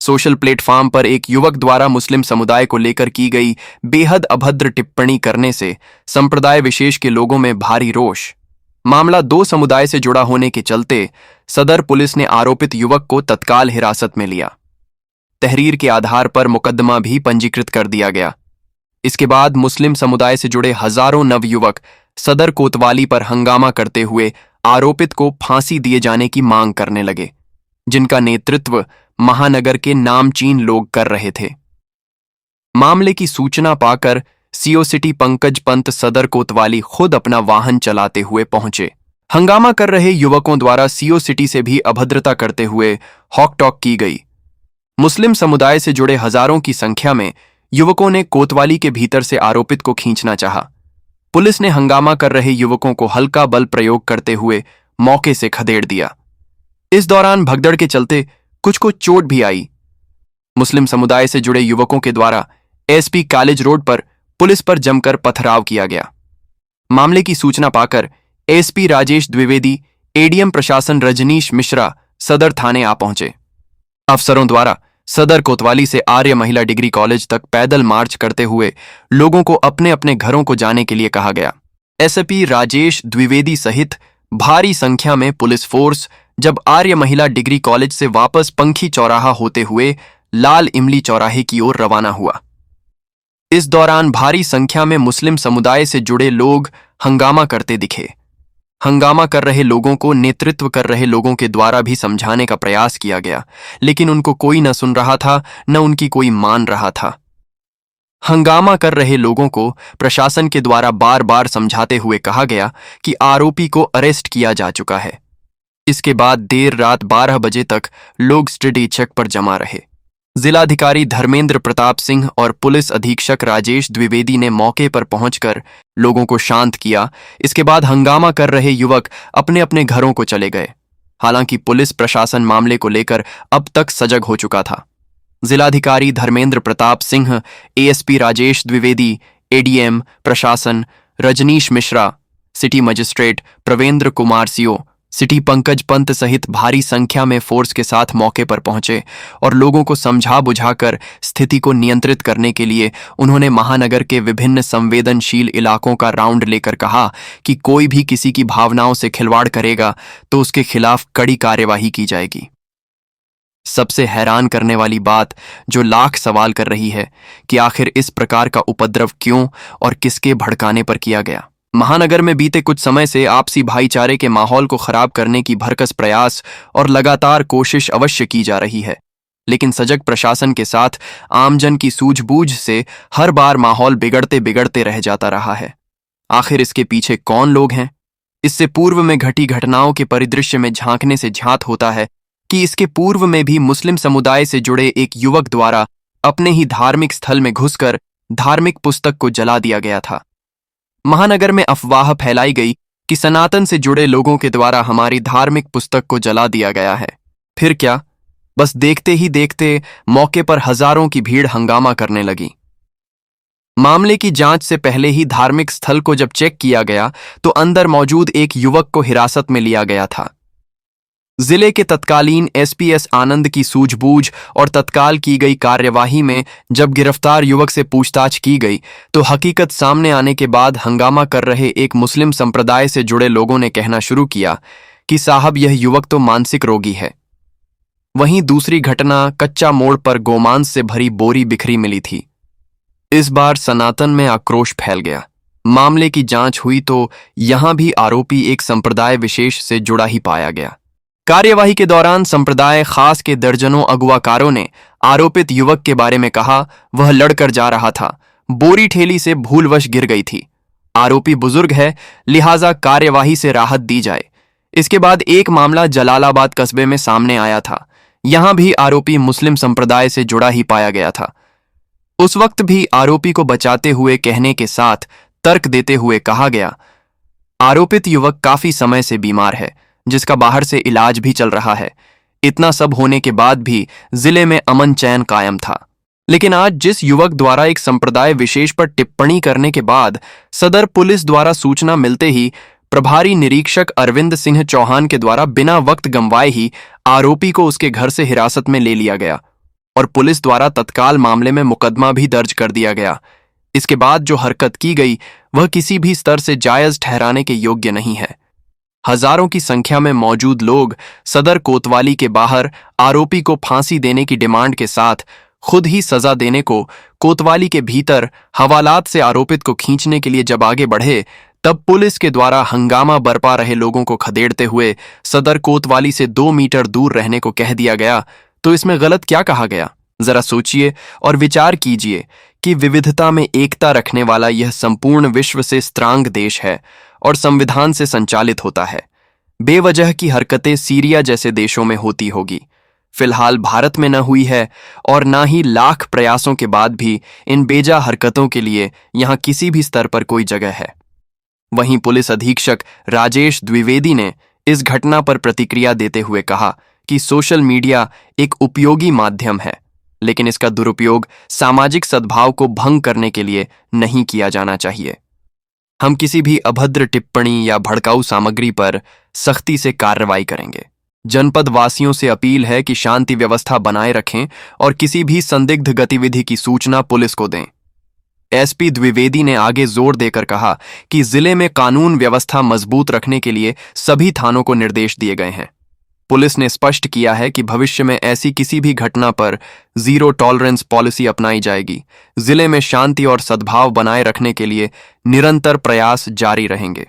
Social platform पर एक युवक द्वारा मुस्लिम समुदाय को लेकर की गई बेहद अभद्र टिप्पणी करने से संप्रदाय विशेष के लोगों में भारी रोष। मामला दो समुदाय से जुड़ा होने के चलते सदर पुलिस ने आरोपित युवक को तत्काल हिरासत में लिया। तहरीर के आधार पर मुकदमा भी पंजीकृत कर दिया गया। इसके बाद मुस्लिम समुदाय से जुड़े हजारों नवयुवक सदर कोतवाली पर हंगामा करते हुए आरोपित को फांसी दिए जाने की मांग करने लगे, जिनका नेतृत्व महानगर के नामचीन लोग कर रहे थे। मामले की सूचना पाकर सीओ सिटी पंकज पंत सदर कोतवाली खुद अपना वाहन चलाते हुए पहुंचे। हंगामा कर रहे युवकों द्वारा सीओ सिटी से भी अभद्रता करते हुए हॉक टॉक की गई। मुस्लिम समुदाय से जुड़े हजारों की संख्या में युवकों ने कोतवाली के भीतर से आरोपित को खींचना चाहा। पुलिस ने हंगामा कर रहे युवकों को हल्का बल प्रयोग करते हुए मौके से खदेड़ दिया। इस दौरान भगदड़ के चलते कुछ को चोट भी आई। मुस्लिम समुदाय से जुड़े युवकों के द्वारा एसपी कॉलेज रोड पर पुलिस पर जमकर पथराव किया गया। मामले की सूचना पाकर एसपी राजेश द्विवेदी, एडीएम प्रशासन रजनीश मिश्रा सदर थाने आ पहुंचे। अफसरों द्वारा सदर कोतवाली से आर्य महिला डिग्री कॉलेज तक पैदल मार्च करते हुए लोगों को अपने अपने घरों को जाने के लिए कहा गया। एसपी राजेश द्विवेदी सहित भारी संख्या में पुलिस फोर्स जब आर्य महिला डिग्री कॉलेज से वापस पंखी चौराहा होते हुए लाल इमली चौराहे की ओर रवाना हुआ। इस दौरान भारी संख्या में मुस्लिम समुदाय से जुड़े लोग हंगामा करते दिखे। हंगामा कर रहे लोगों को नेतृत्व कर रहे लोगों के द्वारा भी समझाने का प्रयास किया गया, लेकिन उनको कोई न सुन रहा था, न उनकी कोई मान रहा था। हंगामा कर रहे लोगों को प्रशासन के द्वारा बार बार समझाते हुए कहा गया कि आरोपी को अरेस्ट किया जा चुका है। इसके बाद देर रात 12 बजे तक लोग स्टडी चेक पर जमा रहे। जिलाधिकारी धर्मेंद्र प्रताप सिंह और पुलिस अधीक्षक राजेश द्विवेदी ने मौके पर पहुंचकर लोगों को शांत किया। इसके बाद हंगामा कर रहे युवक अपने अपने घरों को चले गए। हालांकि पुलिस प्रशासन मामले को लेकर अब तक सजग हो चुका था। जिलाधिकारी धर्मेंद्र प्रताप सिंह, एएसपी राजेश द्विवेदी, एडीएम प्रशासन Rajneesh Mishra, city magistrate Pravendra Kumar CO, city Pankaj Pant सहित भारी संख्या में फोर्स के साथ मौके पर पहुंचे और लोगों को समझा बुझाकर स्थिति को नियंत्रित करने के लिए उन्होंने महानगर के विभिन्न संवेदनशील इलाकों का राउंड लेकर कहा कि कोई भी किसी की भावनाओं से खिलवाड़ करेगा तो उसके खिलाफ कड़ी कार्यवाही की जाएगी। सबसे हैरान करने वाली बात जो लाख सवाल कर रही है कि आखिर इस प्रकार का उपद्रव क्यों और किसके भड़काने पर किया गया। महानगर में बीते कुछ समय से आपसी भाईचारे के माहौल को खराब करने की भरकस प्रयास और लगातार कोशिश अवश्य की जा रही है, लेकिन सजग प्रशासन के साथ आमजन की सूझबूझ से हर बार माहौल बिगड़ते बिगड़ते रह जाता रहा है। आखिर इसके पीछे कौन लोग हैं? इससे पूर्व में घटी घटनाओं के परिदृश्य में झांकने से झांत होता है कि इसके पूर्व में भी मुस्लिम समुदाय से जुड़े एक युवक द्वारा अपने ही धार्मिक स्थल में घुसकर धार्मिक पुस्तक को जला दिया गया था। महानगर में अफवाह फैलाई गई कि सनातन से जुड़े लोगों के द्वारा हमारी धार्मिक पुस्तक को जला दिया गया है। फिर क्या, बस देखते ही देखते मौके पर हजारों की भीड़ हंगामा करने लगी। मामले की जांच से पहले ही धार्मिक स्थल को जब चेक किया गया तो अंदर मौजूद एक युवक को हिरासत में लिया गया था। जिले के तत्कालीन एसपीएस आनंद की सूझबूझ और तत्काल की गई कार्यवाही में जब गिरफ्तार युवक से पूछताछ की गई तो हकीकत सामने आने के बाद हंगामा कर रहे एक मुस्लिम संप्रदाय से जुड़े लोगों ने कहना शुरू किया कि साहब यह युवक तो मानसिक रोगी है। वहीं दूसरी घटना कच्चा मोड़ पर गोमांस से भरी बोरी बिखरी मिली थी। इस बार सनातन में आक्रोश फैल गया। मामले की जांच हुई तो यहां भी आरोपी एक संप्रदाय विशेष से जुड़ा ही पाया गया। कार्यवाही के दौरान संप्रदाय खास के दर्जनों अगुवाकारों ने आरोपित युवक के बारे में कहा वह लड़कर जा रहा था, बोरी ठेली से भूलवश गिर गई थी। आरोपी बुजुर्ग है, लिहाजा कार्यवाही से राहत दी जाए। इसके बाद एक मामला जलालाबाद कस्बे में सामने आया था। यहां भी आरोपी मुस्लिम संप्रदाय से जुड़ा ही पाया गया था। उस वक्त भी आरोपी को बचाते हुए कहने के साथ तर्क देते हुए कहा गया, आरोपित युवक काफी समय से बीमार है, जिसका बाहर से इलाज भी चल रहा है। इतना सब होने के बाद भी जिले में अमन चैन कायम था। लेकिन आज जिस युवक द्वारा एक संप्रदाय विशेष पर टिप्पणी करने के बाद सदर पुलिस द्वारा सूचना मिलते ही प्रभारी निरीक्षक अरविंद सिंह चौहान के द्वारा बिना वक्त गंवाए ही आरोपी को उसके घर से हिरासत में ले लिया गया और पुलिस द्वारा तत्काल मामले में मुकदमा भी दर्ज कर दिया गया। इसके बाद जो हरकत की गई वह किसी भी स्तर से जायज ठहराने के योग्य नहीं है। हजारों की संख्या में मौजूद लोग सदर कोतवाली के बाहर आरोपी को फांसी देने की डिमांड के साथ खुद ही सजा देने को कोतवाली के भीतर हवालात से आरोपित को खींचने के लिए जब आगे बढ़े, तब पुलिस के द्वारा हंगामा बरपा रहे लोगों को खदेड़ते हुए सदर कोतवाली से 2 मीटर दूर रहने को कह दिया गया। तो इसमें गलत क्या कहा गया? जरा सोचिए और विचार कीजिए कि विविधता में एकता रखने वाला यह संपूर्ण विश्व से स्त्रांग देश है और संविधान से संचालित होता है। बेवजह की हरकतें सीरिया जैसे देशों में होती होगी, फिलहाल भारत में न हुई है और ना ही लाख प्रयासों के बाद भी इन बेजा हरकतों के लिए यहां किसी भी स्तर पर कोई जगह है। वहीं पुलिस अधीक्षक राजेश द्विवेदी ने इस घटना पर प्रतिक्रिया देते हुए कहा कि सोशल मीडिया एक उपयोगी माध्यम है, लेकिन इसका दुरुपयोग सामाजिक सद्भाव को भंग करने के लिए नहीं किया जाना चाहिए। हम किसी भी अभद्र टिप्पणी या भड़काऊ सामग्री पर सख्ती से कार्रवाई करेंगे। जनपद वासियों से अपील है कि शांति व्यवस्था बनाए रखें और किसी भी संदिग्ध गतिविधि की सूचना पुलिस को दें। एसपी द्विवेदी ने आगे जोर देकर कहा कि जिले में कानून व्यवस्था मजबूत रखने के लिए सभी थानों को निर्देश दिए गए हैं। पुलिस ने स्पष्ट किया है कि भविष्य में ऐसी किसी भी घटना पर जीरो टॉलरेंस पॉलिसी अपनाई जाएगी। जिले में शांति और सद्भाव बनाए रखने के लिए निरंतर प्रयास जारी रहेंगे।